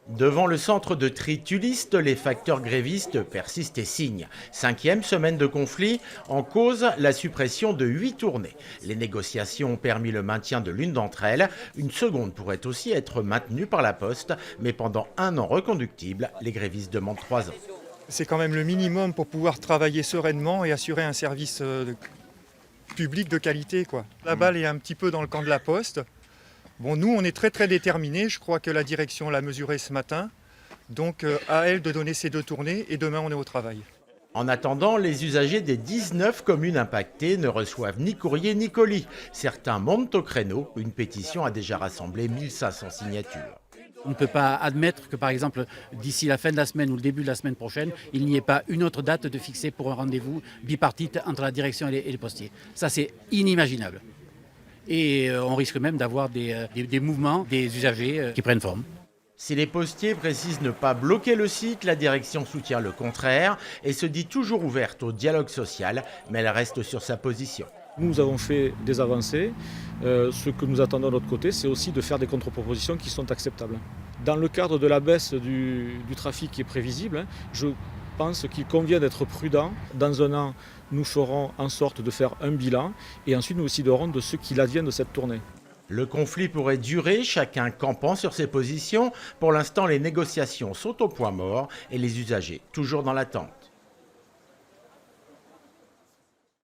Devant le centre de tri Tulliste, les facteurs grévistes persistent et signent. 5e semaine de conflit, en cause la suppression de 8 tournées. Les négociations ont permis le maintien de l'une d'entre elles. Une seconde pourrait aussi être maintenue par la Poste, mais pendant 1 an reconductible, les grévistes demandent 3 ans. C'est quand même le minimum pour pouvoir travailler sereinement et assurer un service public de qualité, quoi. La balle est un petit peu dans le camp de la Poste. Bon, nous, on est très déterminés. Je crois que la direction l'a mesuré ce matin. Donc, à elle de donner ces 2 tournées et demain, on est au travail. En attendant, les usagers des 19 communes impactées ne reçoivent ni courrier ni colis. Certains montent au créneau. Une pétition a déjà rassemblé 1500 signatures. On ne peut pas admettre que, par exemple, d'ici la fin de la semaine ou le début de la semaine prochaine, il n'y ait pas une autre date de fixée pour un rendez-vous bipartite entre la direction et les postiers. Ça, c'est inimaginable. Et on risque même d'avoir des mouvements des usagers qui prennent forme. Si les postiers précisent ne pas bloquer le site, la direction soutient le contraire et se dit toujours ouverte au dialogue social, mais elle reste sur sa position. Nous avons fait des avancées. Ce que nous attendons de l'autre côté, c'est aussi de faire des contre-propositions qui sont acceptables. Dans le cadre de la baisse du trafic qui est prévisible, je pense qu'il convient d'être prudent. Dans 1 an, nous ferons en sorte de faire un bilan et ensuite nous déciderons de ce qu'il advient de cette tournée. Le conflit pourrait durer, chacun campant sur ses positions. Pour l'instant, les négociations sont au point mort et les usagers toujours dans l'attente.